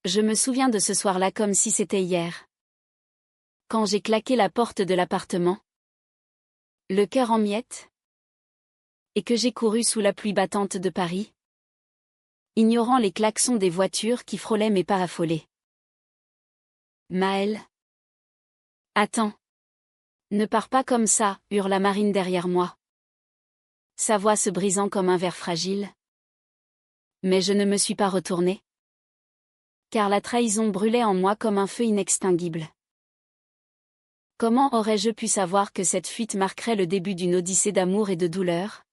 Je me souviens de ce soir-là comme si c'était hier. Quand j'ai claqué la porte de l'appartement, le cœur en miettes, et que j'ai couru sous la pluie battante de Paris, ignorant les klaxons des voitures qui frôlaient mes pas affolés. Maëlle. Attends. Ne pars pas comme ça, hurla Marine derrière moi. Sa voix se brisant comme un verre fragile. Mais je ne me suis pas retournée. Car la trahison brûlait en moi comme un feu inextinguible. Comment aurais-je pu savoir que cette fuite marquerait le début d'une odyssée d'amour et de douleur?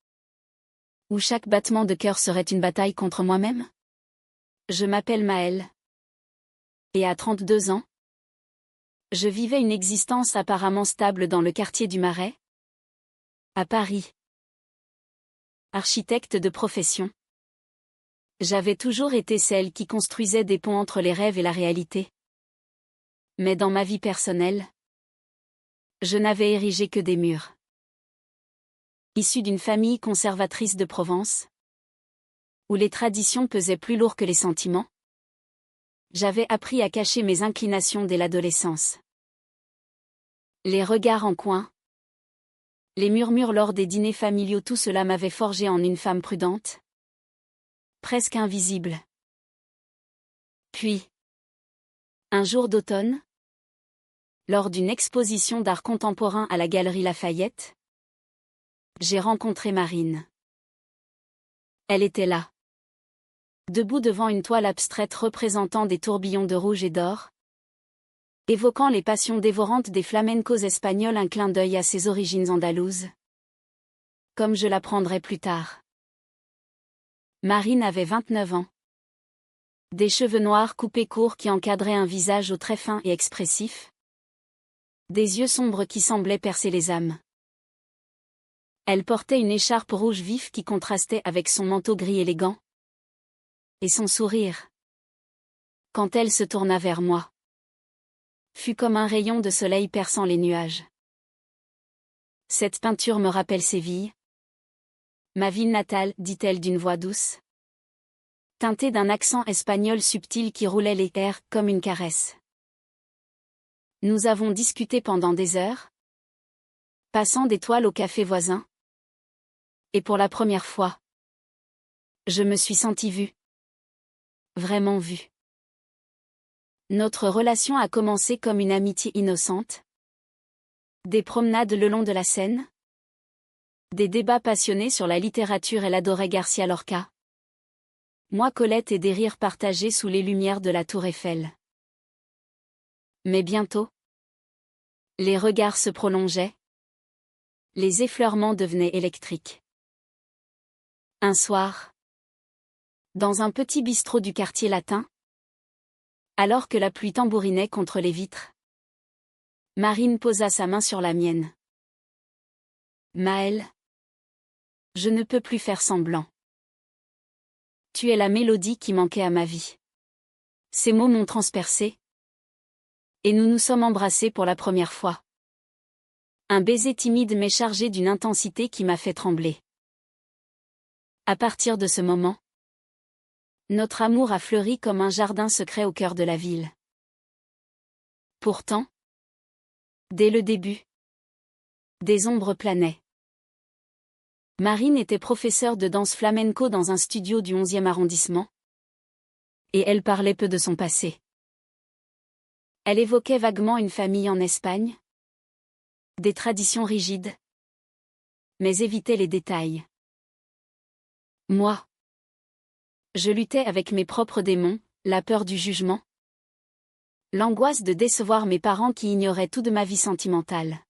Où chaque battement de cœur serait une bataille contre moi-même? Je m'appelle Maëlle. Et à 32 ans, je vivais une existence apparemment stable dans le quartier du Marais, à Paris. Architecte de profession. J'avais toujours été celle qui construisait des ponts entre les rêves et la réalité. Mais dans ma vie personnelle, je n'avais érigé que des murs. Issue d'une famille conservatrice de Provence, où les traditions pesaient plus lourd que les sentiments, j'avais appris à cacher mes inclinations dès l'adolescence. Les regards en coin, les murmures lors des dîners familiaux, tout cela m'avait forgé en une femme prudente, presque invisible. Puis, un jour d'automne, lors d'une exposition d'art contemporain à la Galerie Lafayette, j'ai rencontré Marine. Elle était là. Debout devant une toile abstraite représentant des tourbillons de rouge et d'or, évoquant les passions dévorantes des flamencos espagnols, un clin d'œil à ses origines andalouses. Comme je l'apprendrai plus tard. Marine avait 29 ans. Des cheveux noirs coupés courts qui encadraient un visage aux traits fins et expressifs. Des yeux sombres qui semblaient percer les âmes. Elle portait une écharpe rouge vif qui contrastait avec son manteau gris élégant. Et son sourire, quand elle se tourna vers moi, fut comme un rayon de soleil perçant les nuages. Cette peinture me rappelle Séville. Ma ville natale, dit-elle d'une voix douce, teintée d'un accent espagnol subtil qui roulait les airs comme une caresse. Nous avons discuté pendant des heures, passant des toiles au café voisin. Et pour la première fois, je me suis sentie vue. Vraiment vue. Notre relation a commencé comme une amitié innocente. Des promenades le long de la Seine. Des débats passionnés sur la littérature, elle adorait Garcia Lorca. Moi Colette, et des rires partagés sous les lumières de la Tour Eiffel. Mais bientôt, les regards se prolongeaient. Les effleurements devenaient électriques. Un soir, dans un petit bistrot du quartier latin, alors que la pluie tambourinait contre les vitres, Marine posa sa main sur la mienne. Maëlle, je ne peux plus faire semblant. Tu es la mélodie qui manquait à ma vie. Ces mots m'ont transpercé. Et nous nous sommes embrassés pour la première fois. Un baiser timide mais chargé d'une intensité qui m'a fait trembler. À partir de ce moment, notre amour a fleuri comme un jardin secret au cœur de la ville. Pourtant, dès le début, des ombres planaient. Marine était professeure de danse flamenco dans un studio du 11e arrondissement. Et elle parlait peu de son passé. Elle évoquait vaguement une famille en Espagne, des traditions rigides, mais évitait les détails. Moi, je luttais avec mes propres démons, la peur du jugement, l'angoisse de décevoir mes parents qui ignoraient tout de ma vie sentimentale.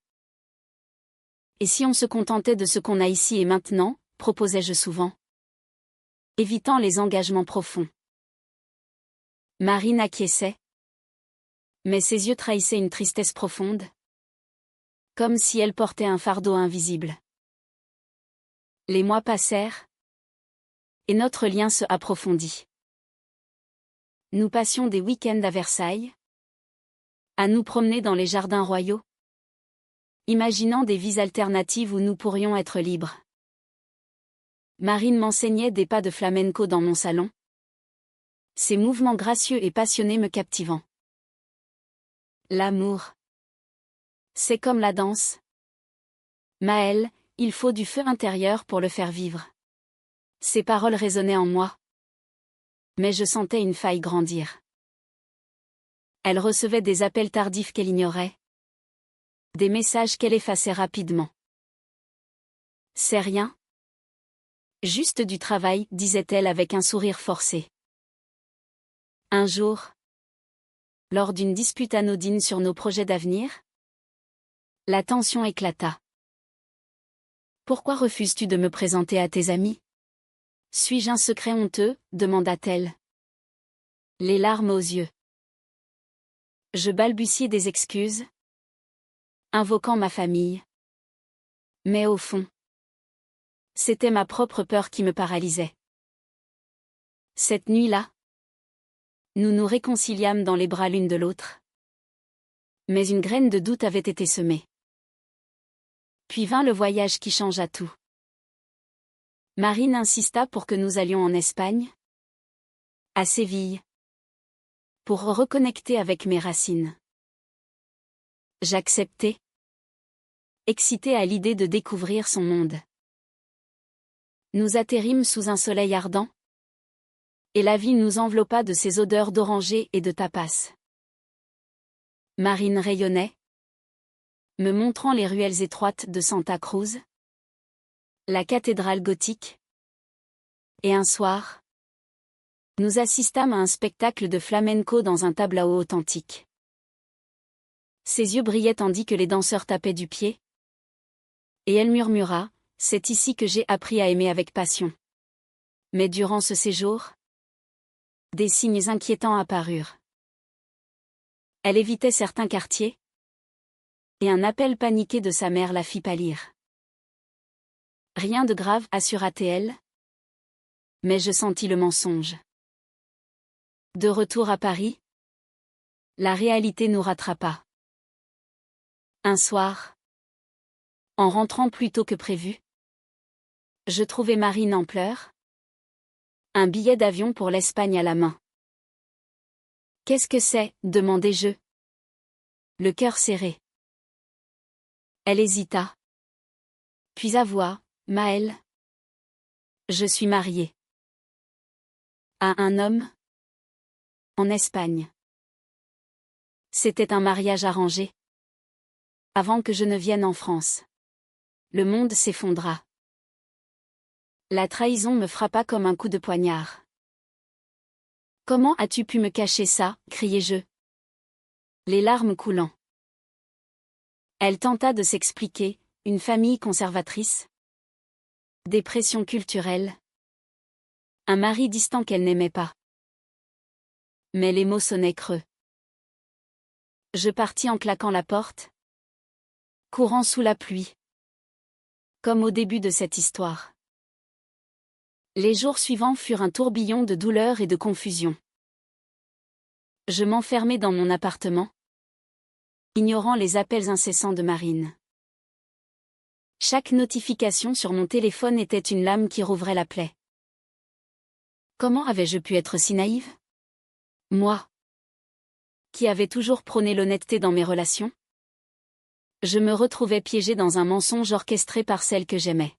Et si on se contentait de ce qu'on a ici et maintenant, proposais-je souvent, évitant les engagements profonds. Marine acquiesçait, mais ses yeux trahissaient une tristesse profonde, comme si elle portait un fardeau invisible. Les mois passèrent, et notre lien se approfondit. Nous passions des week-ends à Versailles, à nous promener dans les jardins royaux, imaginant des vies alternatives où nous pourrions être libres. Marine m'enseignait des pas de flamenco dans mon salon, Ses mouvements gracieux et passionnés me captivant. L'amour. C'est comme la danse. Maëlle, il faut du feu intérieur pour le faire vivre. Ces paroles résonnaient en moi. Mais je sentais une faille grandir. Elle recevait des appels tardifs qu'elle ignorait. Des messages qu'elle effaçait rapidement. C'est rien. Juste du travail, disait-elle avec un sourire forcé. Un jour, lors d'une dispute anodine sur nos projets d'avenir, la tension éclata. Pourquoi refuses-tu de me présenter à tes amis? Suis-je un secret honteux? Demanda-t-elle. Les larmes aux yeux. Je balbutiai des excuses, invoquant ma famille. Mais au fond, c'était ma propre peur qui me paralysait. Cette nuit-là, nous nous réconciliâmes dans les bras l'une de l'autre. Mais une graine de doute avait été semée. Puis vint le voyage qui changea tout. Marine insista pour que nous allions en Espagne, à Séville, pour reconnecter avec mes racines. J'acceptai, excitée à l'idée de découvrir son monde. Nous atterrîmes sous un soleil ardent, et la vie nous enveloppa de ses odeurs d'oranger et de tapas. Marine rayonnait, me montrant les ruelles étroites de Santa Cruz, la cathédrale gothique. Et un soir, nous assistâmes à un spectacle de flamenco dans un tableau authentique. Ses yeux brillaient tandis que les danseurs tapaient du pied. Et elle murmura, « C'est ici que j'ai appris à aimer avec passion. » Mais durant ce séjour, des signes inquiétants apparurent. Elle évitait certains quartiers, et un appel paniqué de sa mère la fit pâlir. Rien de grave, assura-t-elle. Mais je sentis le mensonge. De retour à Paris, la réalité nous rattrapa. Un soir, en rentrant plus tôt que prévu, je trouvai Marine en pleurs, un billet d'avion pour l'Espagne à la main. « Qu'est-ce que c'est ?» demandai-je. Le cœur serré. Elle hésita. Puis avoua, « Maëlle, je suis mariée. À un homme. En Espagne. » C'était un mariage arrangé. Avant que je ne vienne en France. Le monde s'effondra. La trahison me frappa comme un coup de poignard. « Comment as-tu pu me cacher ça ?» criai-je. Les larmes coulant. Elle tenta de s'expliquer, une famille conservatrice. Des pressions culturelles. Un mari distant qu'elle n'aimait pas. Mais les mots sonnaient creux. Je partis en claquant la porte. Courant sous la pluie. Comme au début de cette histoire. Les jours suivants furent un tourbillon de douleur et de confusion. Je m'enfermai dans mon appartement, ignorant les appels incessants de Marine. Chaque notification sur mon téléphone était une lame qui rouvrait la plaie. Comment avais-je pu être si naïve? Moi, qui avais toujours prôné l'honnêteté dans mes relations? Je me retrouvais piégée dans un mensonge orchestré par celle que j'aimais.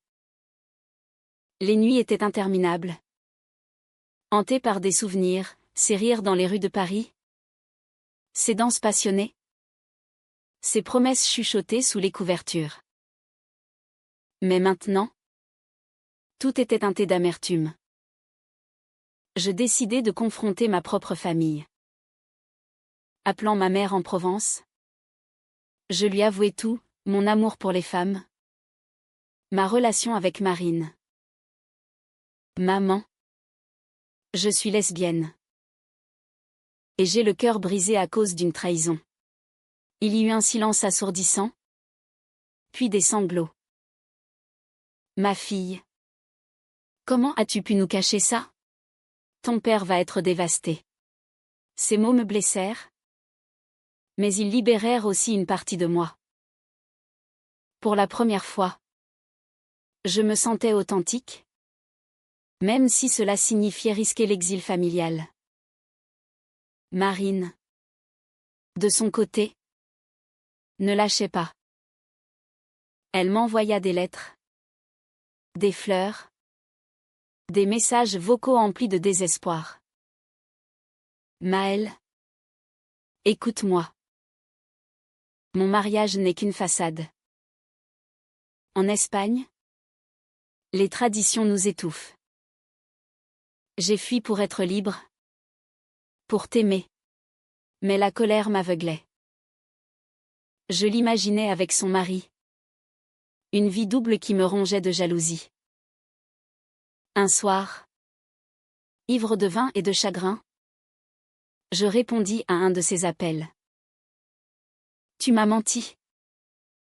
Les nuits étaient interminables. Hantées par des souvenirs, ces rires dans les rues de Paris. Ces danses passionnées. Ces promesses chuchotées sous les couvertures. Mais maintenant, tout était teinté d'amertume. Je décidai de confronter ma propre famille. Appelant ma mère en Provence, je lui avouai tout, mon amour pour les femmes, ma relation avec Marine. Maman, je suis lesbienne. Et j'ai le cœur brisé à cause d'une trahison. Il y eut un silence assourdissant, puis des sanglots. Ma fille, comment as-tu pu nous cacher ça? Ton père va être dévasté. Ces mots me blessèrent, mais ils libérèrent aussi une partie de moi. Pour la première fois, je me sentais authentique, même si cela signifiait risquer l'exil familial. Marine, de son côté, ne lâchait pas. Elle m'envoya des lettres, des fleurs, des messages vocaux emplis de désespoir. Maëlle, écoute-moi. Mon mariage n'est qu'une façade. En Espagne, les traditions nous étouffent. J'ai fui pour être libre, pour t'aimer. Mais la colère m'aveuglait. Je l'imaginais avec son mari. Une vie double qui me rongeait de jalousie. Un soir, ivre de vin et de chagrin, je répondis à un de ses appels. Tu m'as menti.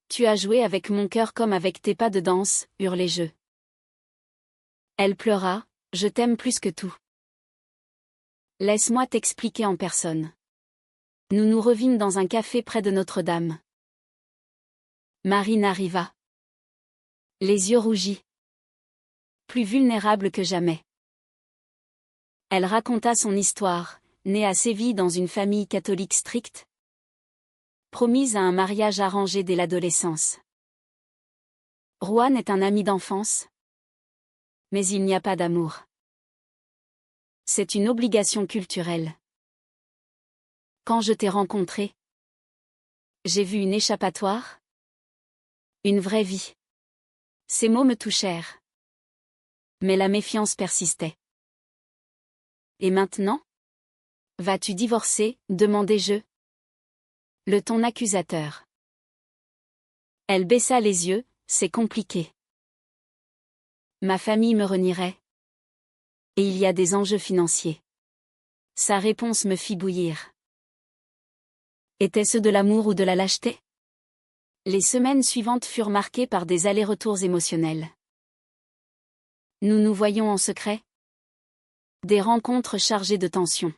Tu as joué avec mon cœur comme avec tes pas de danse, hurlai-je. Elle pleura, je t'aime plus que tout. Laisse-moi t'expliquer en personne. Nous nous revîmes dans un café près de Notre-Dame. Marine arriva. Les yeux rougis. Plus vulnérable que jamais. Elle raconta son histoire, née à Séville dans une famille catholique stricte. Promise à un mariage arrangé dès l'adolescence. Juan est un ami d'enfance. Mais il n'y a pas d'amour. C'est une obligation culturelle. Quand je t'ai rencontré, j'ai vu une échappatoire. Une vraie vie. Ces mots me touchèrent. Mais la méfiance persistait. Et maintenant? Vas-tu divorcer, demandai-je. Le ton accusateur. Elle baissa les yeux, c'est compliqué. Ma famille me renierait. Et il y a des enjeux financiers. Sa réponse me fit bouillir. Était-ce de l'amour ou de la lâcheté? Les semaines suivantes furent marquées par des allers-retours émotionnels. Nous nous voyions en secret. Des rencontres chargées de tension.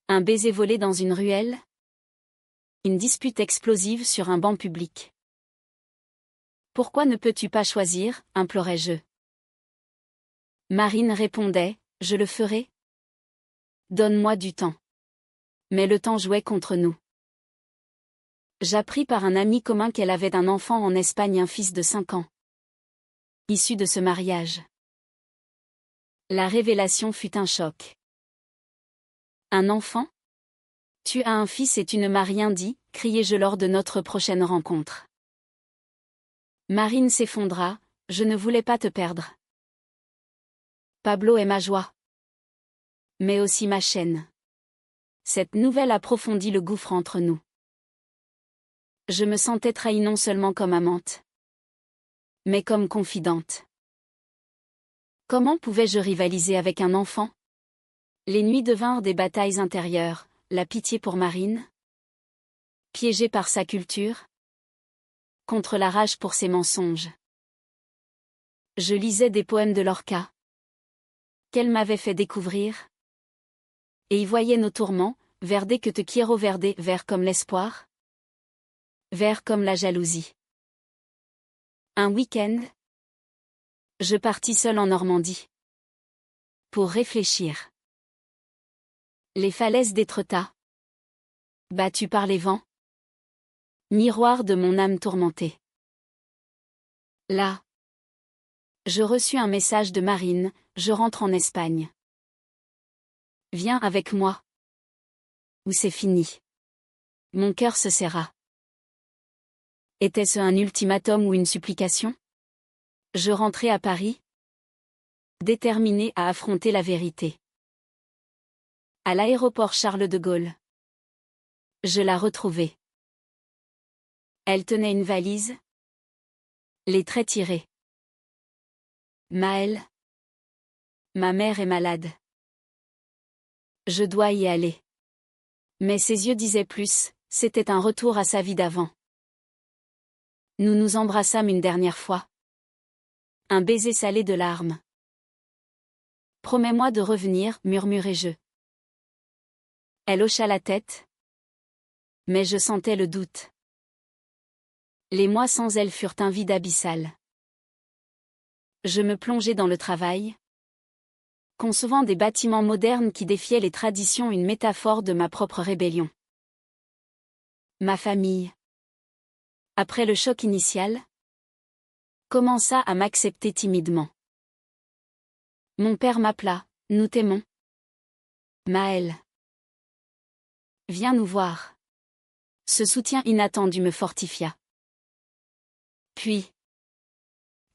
Un baiser volé dans une ruelle. Une dispute explosive sur un banc public. Pourquoi ne peux-tu pas choisir, implorai-je. Marine répondait, je le ferai. Donne-moi du temps. Mais le temps jouait contre nous. J'appris par un ami commun qu'elle avait un enfant en Espagne, un fils de 5 ans. Issu de ce mariage. La révélation fut un choc. Un enfant? Tu as un fils et tu ne m'as rien dit, criai-je lors de notre prochaine rencontre. Marine s'effondra, je ne voulais pas te perdre. Pablo est ma joie. Mais aussi ma chaîne. Cette nouvelle approfondit le gouffre entre nous. Je me sentais trahie non seulement comme amante, mais comme confidente. Comment pouvais-je rivaliser avec un enfant? Les nuits devinrent des batailles intérieures, la pitié pour Marine. Piégée par sa culture. Contre la rage pour ses mensonges. Je lisais des poèmes de Lorca. Qu'elle m'avait fait découvrir. Et y voyais nos tourments, verde que te quiero verde, vert comme l'espoir. Vert comme la jalousie. Un week-end. Je partis seule en Normandie. Pour réfléchir. Les falaises d'Étretat. Battues par les vents. Miroir de mon âme tourmentée. Là. Je reçus un message de Marine, je rentre en Espagne. Viens avec moi. Ou c'est fini. Mon cœur se serra. Était-ce un ultimatum ou une supplication? Je rentrai à Paris. Déterminée à affronter la vérité. À l'aéroport Charles de Gaulle. Je la retrouvai. Elle tenait une valise. Les traits tirés. Maëlle. Ma mère est malade. Je dois y aller. Mais ses yeux disaient plus, c'était un retour à sa vie d'avant. Nous nous embrassâmes une dernière fois. Un baiser salé de larmes. Promets-moi de revenir, murmurai-je. Elle hocha la tête. Mais je sentais le doute. Les mois sans elle furent un vide abyssal. Je me plongeai dans le travail. concevant des bâtiments modernes qui défiaient les traditions, une métaphore de ma propre rébellion. Ma famille, après le choc initial, commença à m'accepter timidement. Mon père m'appela, nous t'aimons. Maëlle. Viens nous voir. Ce soutien inattendu me fortifia. Puis,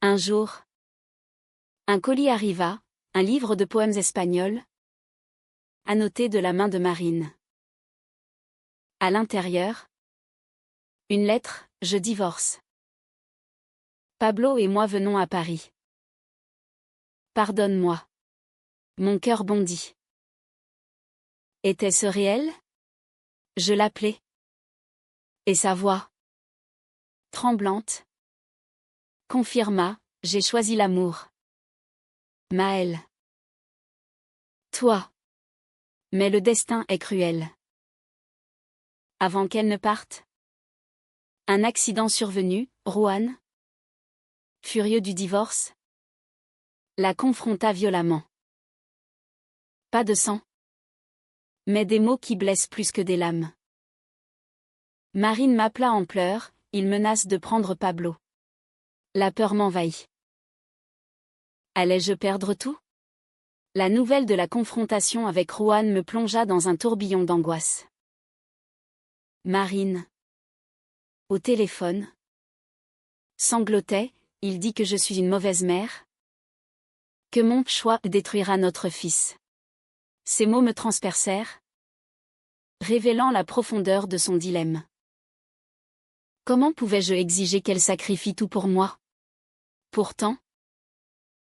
un jour, un colis arriva, un livre de poèmes espagnols, annoté de la main de Marine. À l'intérieur, une lettre, je divorce. Pablo et moi venons à Paris. Pardonne-moi. Mon cœur bondit. Était-ce réel? Je l'appelai. Et sa voix, tremblante, confirma, j'ai choisi l'amour. Maëlle. Toi. Mais le destin est cruel. Avant qu'elle ne parte, un accident survenu, Juan, furieux du divorce, la confronta violemment. Pas de sang, mais des mots qui blessent plus que des lames. Marine m'appela en pleurs, il menace de prendre Pablo. La peur m'envahit. Allais-je perdre tout? La nouvelle de la confrontation avec Juan me plongea dans un tourbillon d'angoisse. Marine. Au téléphone. Sanglotait, il dit que je suis une mauvaise mère. Que mon choix détruira notre fils. Ces mots me transpercèrent, révélant la profondeur de son dilemme. Comment pouvais-je exiger qu'elle sacrifie tout pour moi? Pourtant,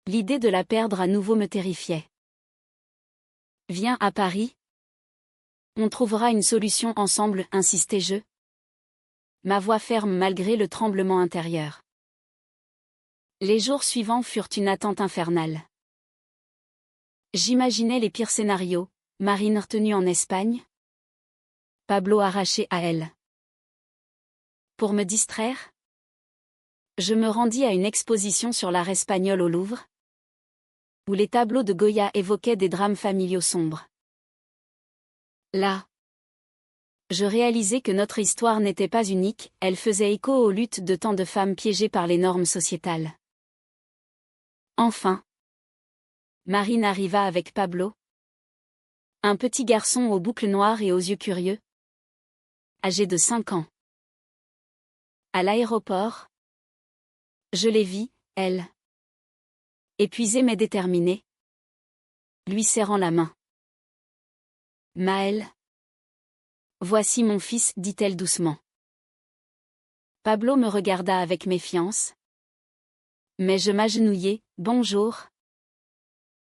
l'idée de la perdre à nouveau me terrifiait. Viens à Paris. On trouvera une solution ensemble, insistai-je. Ma voix ferme malgré le tremblement intérieur. Les jours suivants furent une attente infernale. J'imaginais les pires scénarios, Marine retenue en Espagne, Pablo arraché à elle. Pour me distraire, je me rendis à une exposition sur l'art espagnol au Louvre, où les tableaux de Goya évoquaient des drames familiaux sombres. Là, je réalisai que notre histoire n'était pas unique, elle faisait écho aux luttes de tant de femmes piégées par les normes sociétales. Enfin, Marine arriva avec Pablo, un petit garçon aux boucles noires et aux yeux curieux, âgé de 5 ans. À l'aéroport, je les vis, elle, épuisée mais déterminée, lui serrant la main. Maëlle. Voici mon fils, dit-elle doucement. Pablo me regarda avec méfiance. Mais je m'agenouillai, bonjour.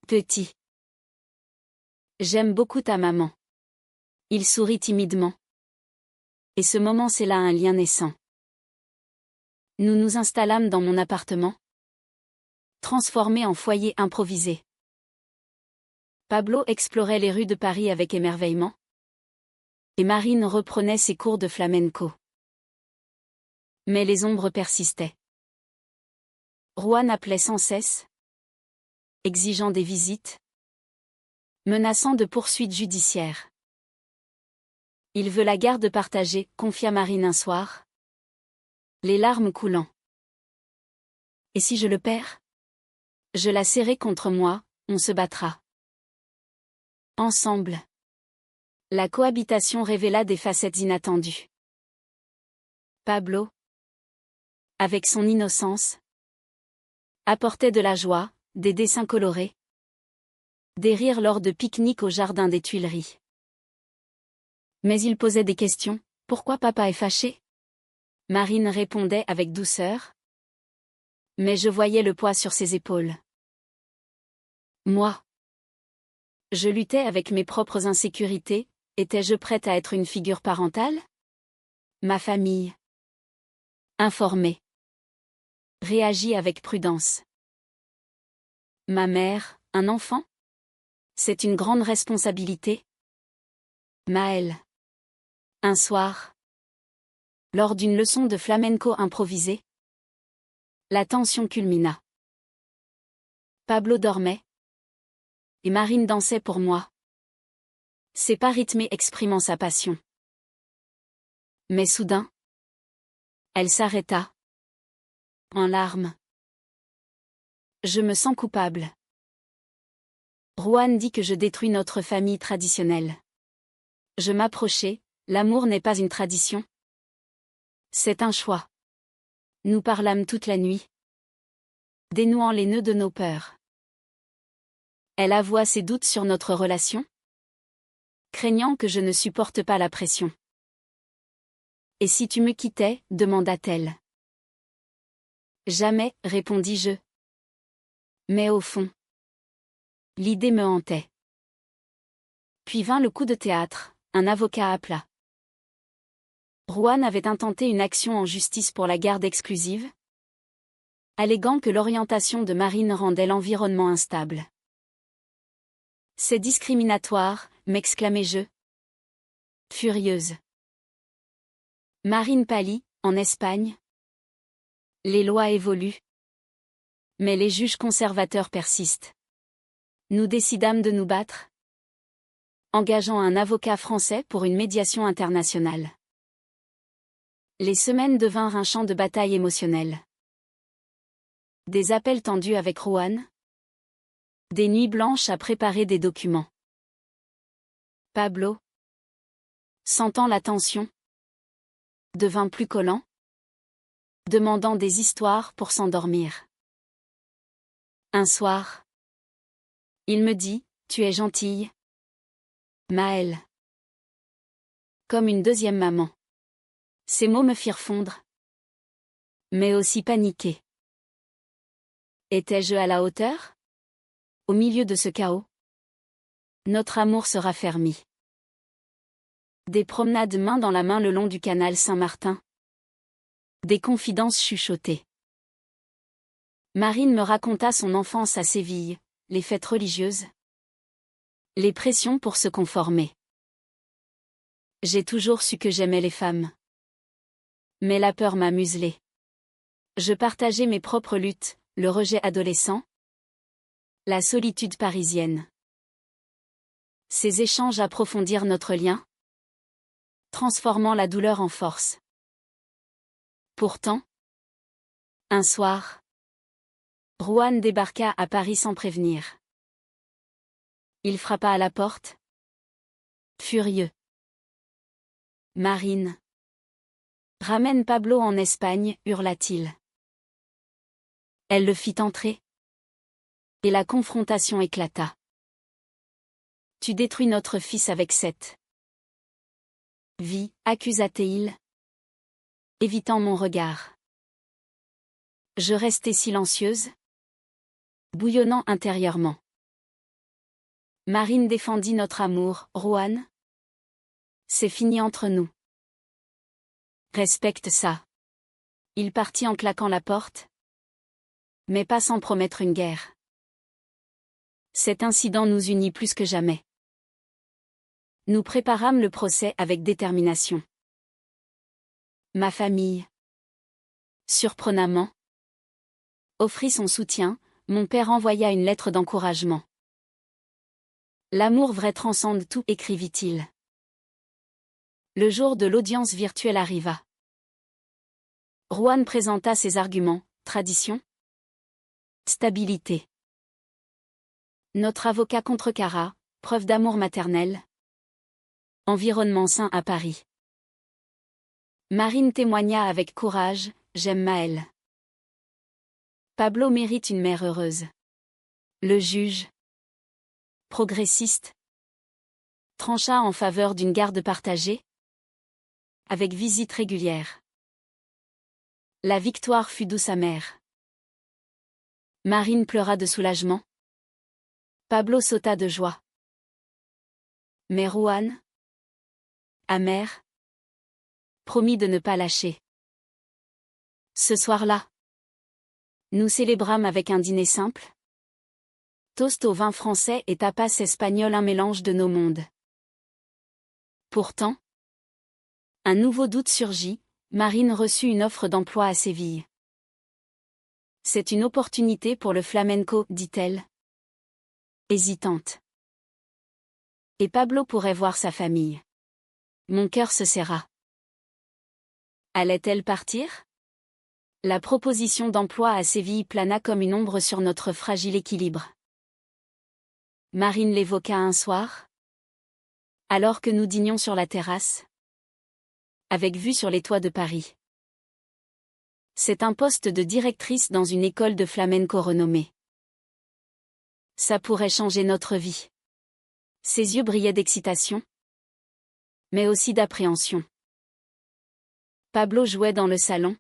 Petit. J'aime beaucoup ta maman. Il sourit timidement. Et ce moment scella un lien naissant. Nous nous installâmes dans mon appartement, transformé en foyer improvisé. Pablo explorait les rues de Paris avec émerveillement. Et Marine reprenait ses cours de flamenco. Mais les ombres persistaient. Juan appelait sans cesse, exigeant des visites, menaçant de poursuites judiciaires. Il veut la garde partagée, confia Marine un soir, les larmes coulant. Et si je le perds? Je la serrai contre moi, on se battra. Ensemble. La cohabitation révéla des facettes inattendues. Pablo, avec son innocence, apportait de la joie, des dessins colorés, des rires lors de pique-niques au jardin des Tuileries. Mais il posait des questions, pourquoi papa est fâché? Marine répondait avec douceur. Mais je voyais le poids sur ses épaules. Moi. Je luttais avec mes propres insécurités, étais-je prête à être une figure parentale? Ma famille. Informée. Réagit avec prudence. Ma mère, un enfant? C'est une grande responsabilité. Maëlle. Un soir. Lors d'une leçon de flamenco improvisée. La tension culmina. Pablo dormait. et Marine dansait pour moi. Ses pas rythmés exprimant sa passion. Mais soudain, elle s'arrêta. En larmes. Je me sens coupable. Rohan dit que je détruis notre famille traditionnelle. Je m'approchai, l'amour n'est pas une tradition. C'est un choix. Nous parlâmes toute la nuit, dénouant les nœuds de nos peurs. Elle avoua ses doutes sur notre relation, craignant que je ne supporte pas la pression. Et si tu me quittais, demanda-t-elle. Jamais, répondis-je. Mais au fond, l'idée me hantait. Puis vint le coup de théâtre, un avocat appela. Rohan avait intenté une action en justice pour la garde exclusive, alléguant que l'orientation de Marine rendait l'environnement instable. C'est discriminatoire, m'exclamai-je. Furieuse. Marine pâlit, en Espagne. Les lois évoluent. Mais les juges conservateurs persistent. Nous décidâmes de nous battre, engageant un avocat français pour une médiation internationale. Les semaines devinrent un champ de bataille émotionnel. Des appels tendus avec Rohan. Des nuits blanches à préparer des documents. Pablo, sentant la tension, devint plus collant, demandant des histoires pour s'endormir. Un soir, il me dit, tu es gentille, Maëlle. Comme une deuxième maman. Ces mots me firent fondre, mais aussi paniquer. Étais-je à la hauteur? Au milieu de ce chaos, notre amour se raffermit. Des promenades main dans la main le long du canal Saint-Martin. Des confidences chuchotées. Marine me raconta son enfance à Séville, les fêtes religieuses, les pressions pour se conformer. J'ai toujours su que j'aimais les femmes. Mais la peur m'a muselée. Je partageais mes propres luttes, le rejet adolescent, la solitude parisienne. Ces échanges approfondirent notre lien, transformant la douleur en force. Pourtant, un soir, Rohan débarqua à Paris sans prévenir. Il frappa à la porte, furieux. Marine. Ramène Pablo en Espagne, hurla-t-il. Elle le fit entrer. Et la confrontation éclata. Tu détruis notre fils avec cette vie, accusa-t-il, évitant mon regard. Je restai silencieuse, bouillonnant intérieurement. Marine défendit notre amour, Rohan. C'est fini entre nous. Respecte ça. Il partit en claquant la porte, mais pas sans promettre une guerre. Cet incident nous unit plus que jamais. Nous préparâmes le procès avec détermination. Ma famille, surprenamment, offrit son soutien, mon père envoya une lettre d'encouragement. L'amour vrai transcende tout, écrivit-il. Le jour de l'audience virtuelle arriva. Rohan présenta ses arguments, tradition, stabilité. Notre avocat contrecarra, preuve d'amour maternel. Environnement sain à Paris. Marine témoigna avec courage, j'aime Maëlle. Pablo mérite une mère heureuse. Le juge, progressiste, trancha en faveur d'une garde partagée, avec visite régulière. La victoire fut douce amère. Marine pleura de soulagement. Pablo sauta de joie. Mais Rohan, amer, promit de ne pas lâcher. Ce soir-là, nous célébrâmes avec un dîner simple. Toast au vin français et tapas espagnol, un mélange de nos mondes. Pourtant, un nouveau doute surgit, Marine reçut une offre d'emploi à Séville. C'est une opportunité pour le flamenco, dit-elle. hésitante. Et Pablo pourrait voir sa famille. Mon cœur se serra. Allait-elle partir? La proposition d'emploi à Séville plana comme une ombre sur notre fragile équilibre. Marine l'évoqua un soir, alors que nous dînions sur la terrasse, avec vue sur les toits de Paris. C'est un poste de directrice dans une école de flamenco renommée. Ça pourrait changer notre vie. Ses yeux brillaient d'excitation, mais aussi d'appréhension. Pablo jouait dans le salon,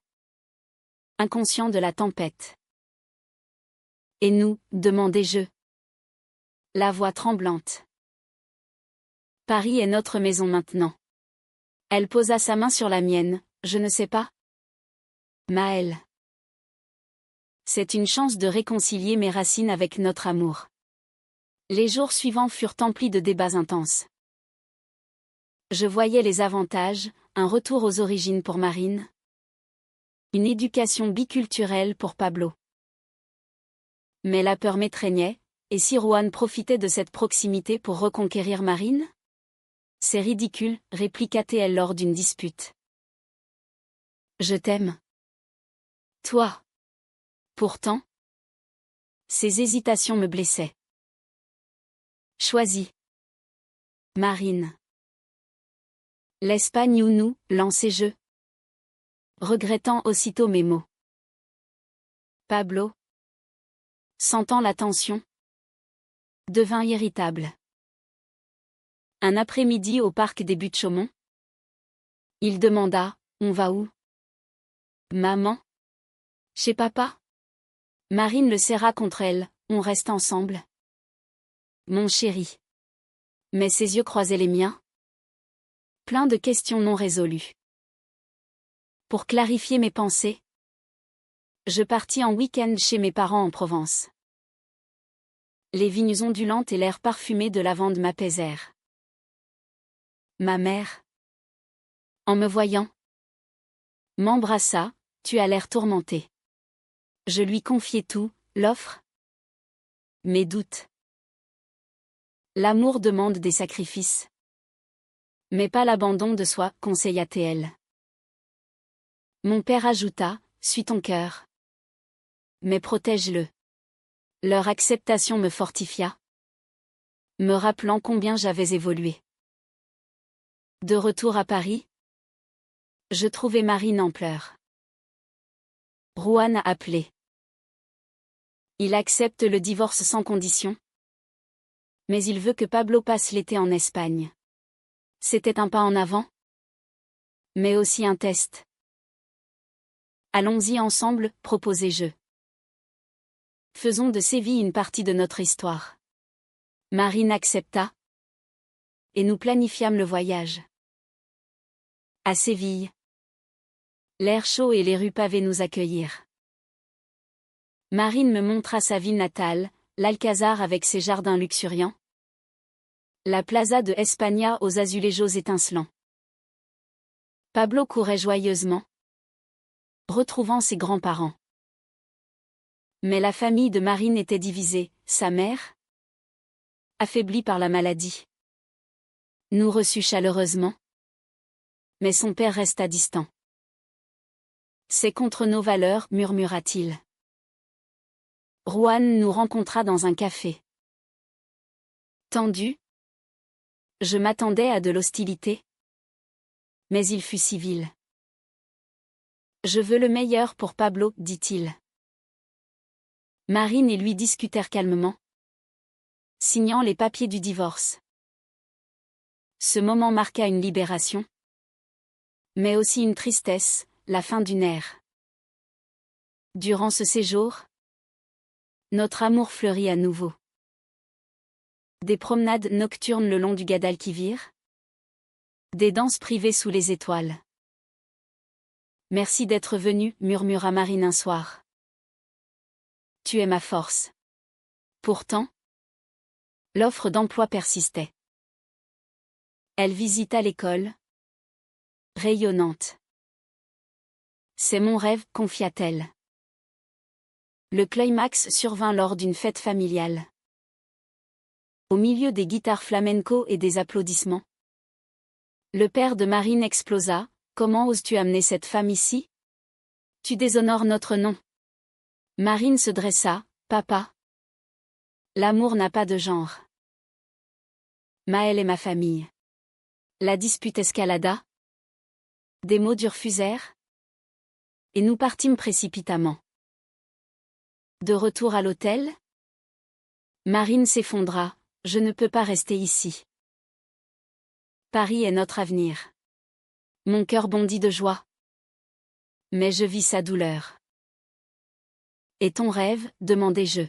inconscient de la tempête. Et nous, demandai-je, la voix tremblante. Paris est notre maison maintenant. Elle posa sa main sur la mienne, je ne sais pas. Maëlle. C'est une chance de réconcilier mes racines avec notre amour. Les jours suivants furent emplis de débats intenses. Je voyais les avantages, un retour aux origines pour Marine, une éducation biculturelle pour Pablo. Mais la peur m'étreignait, et si Juan profitait de cette proximité pour reconquérir Marine? C'est ridicule, répliqua-t-elle lors d'une dispute. Je t'aime. Toi. Pourtant. Ces hésitations me blessaient. Choisis. Marine. L'Espagne ou nous, lançai-je, regrettant aussitôt mes mots. Pablo, sentant la tension, devint irritable. Un après-midi au parc des Buttes-Chaumont, il demanda, on va où? Maman? Chez papa? Marine le serra contre elle, on reste ensemble. Mon chéri. Mais ses yeux croisaient les miens. Plein de questions non résolues. Pour clarifier mes pensées, je partis en week-end chez mes parents en Provence. Les vignes ondulantes et l'air parfumé de lavande m'apaisèrent. Ma mère, en me voyant, m'embrassa, tu as l'air tourmenté. Je lui confiai tout, l'offre, mes doutes. L'amour demande des sacrifices. Mais pas l'abandon de soi, conseilla-t-elle. Mon père ajouta, suis ton cœur. Mais protège-le. Leur acceptation me fortifia, me rappelant combien j'avais évolué. De retour à Paris, je trouvai Marine en pleurs. Juan a appelé. Il accepte le divorce sans condition. Mais il veut que Pablo passe l'été en Espagne. C'était un pas en avant, mais aussi un test. Allons-y ensemble, proposai-je. Faisons de Séville une partie de notre histoire. Marine accepta, et nous planifiâmes le voyage. À Séville. L'air chaud et les rues pavées nous accueillirent. Marine me montra sa ville natale, l'Alcazar avec ses jardins luxuriants. La plaza de España aux azulejos étincelants. Pablo courait joyeusement, retrouvant ses grands-parents. Mais la famille de Marine était divisée, sa mère, affaiblie par la maladie, nous reçut chaleureusement, mais son père resta distant. C'est contre nos valeurs, murmura-t-il. Juan nous rencontra dans un café. Tendu, je m'attendais à de l'hostilité, mais il fut civil. Je veux le meilleur pour Pablo, dit-il. Marine et lui discutèrent calmement, signant les papiers du divorce. Ce moment marqua une libération, mais aussi une tristesse, la fin d'une ère. Durant ce séjour, notre amour fleurit à nouveau. Des promenades nocturnes le long du Guadalquivir, des danses privées sous les étoiles. Merci d'être venu, murmura Marine un soir. Tu es ma force. Pourtant, l'offre d'emploi persistait. Elle visita l'école, rayonnante. C'est mon rêve, confia-t-elle. Le climax survint lors d'une fête familiale. Au milieu des guitares flamenco et des applaudissements. Le père de Marine explosa. Comment oses-tu amener cette femme ici? Tu déshonores notre nom. Marine se dressa. Papa. L'amour n'a pas de genre. Maël est ma famille. La dispute escalada. Des mots durs fusèrent. Et nous partîmes précipitamment. De retour à l'hôtel, Marine s'effondra. Je ne peux pas rester ici. Paris est notre avenir. Mon cœur bondit de joie. Mais je vis sa douleur. Et ton rêve, demandai-je.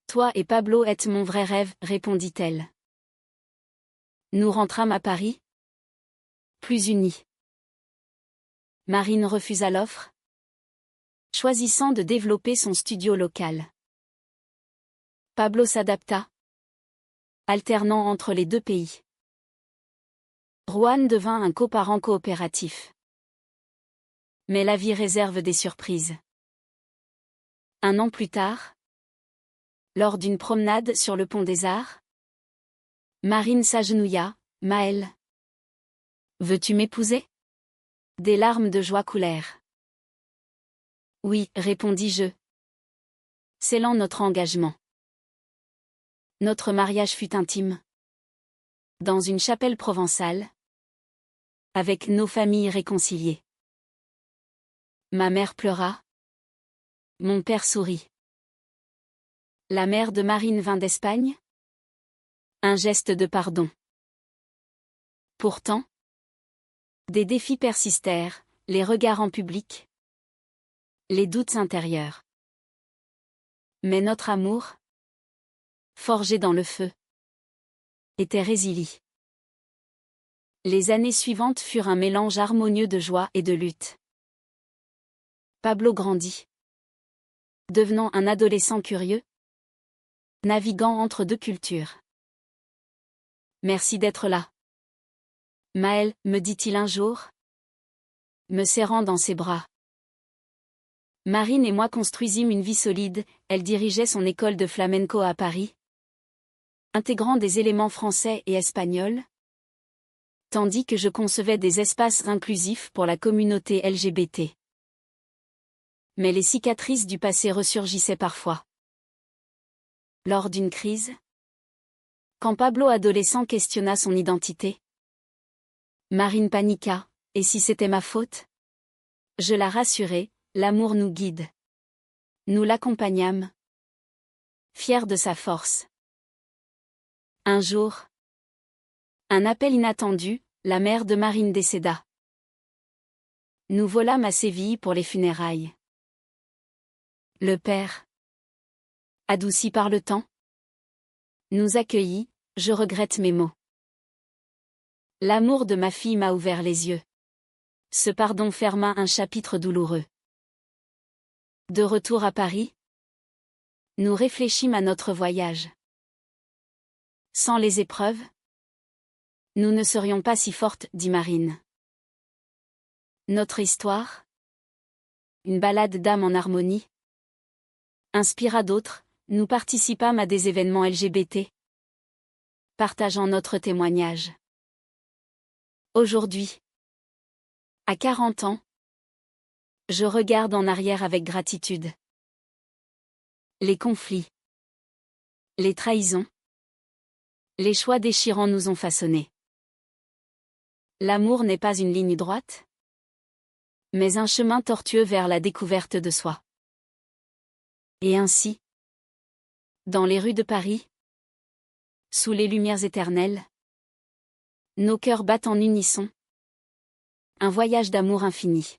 Toi et Pablo êtes mon vrai rêve, répondit-elle. Nous rentrâmes à Paris. Plus unis. Marine refusa l'offre, choisissant de développer son studio local. Pablo s'adapta, alternant entre les deux pays. Juan devint un coparent coopératif. Mais la vie réserve des surprises. Un an plus tard, lors d'une promenade sur le pont des Arts, Marine s'agenouilla. Maël. Veux-tu m'épouser? Des larmes de joie coulèrent. Oui, répondis-je. Scellant notre engagement. Notre mariage fut intime. Dans une chapelle provençale. Avec nos familles réconciliées. Ma mère pleura. Mon père sourit. La mère de Marine vint d'Espagne. Un geste de pardon. Pourtant, des défis persistèrent, les regards en public, les doutes intérieurs. Mais notre amour, forgé dans le feu, était résilient. Les années suivantes furent un mélange harmonieux de joie et de lutte. Pablo grandit, devenant un adolescent curieux, naviguant entre deux cultures. Merci d'être là. Maël, me dit-il un jour, me serrant dans ses bras. Marine et moi construisîmes une vie solide, elle dirigeait son école de flamenco à Paris, intégrant des éléments français et espagnols, tandis que je concevais des espaces inclusifs pour la communauté LGBT. Mais les cicatrices du passé ressurgissaient parfois. Lors d'une crise, quand Pablo adolescent questionna son identité, Marine paniqua, et si c'était ma faute? Je la rassurai, l'amour nous guide. Nous l'accompagnâmes, fiers de sa force. Un jour, un appel inattendu, la mère de Marine décéda. Nous volâmes à Séville pour les funérailles. Le père, adouci par le temps, nous accueillit, je regrette mes mots. L'amour de ma fille m'a ouvert les yeux. Ce pardon ferma un chapitre douloureux. De retour à Paris, nous réfléchîmes à notre voyage. Sans les épreuves, nous ne serions pas si fortes, dit Marine. Notre histoire, une balade d'âme en harmonie, inspira d'autres, nous participâmes à des événements LGBT, partageant notre témoignage. Aujourd'hui, à 40 ans, je regarde en arrière avec gratitude. Les conflits, les trahisons, les choix déchirants nous ont façonnés. L'amour n'est pas une ligne droite, mais un chemin tortueux vers la découverte de soi. Et ainsi, dans les rues de Paris, sous les lumières éternelles, nos cœurs battent en unisson. Un voyage d'amour infini.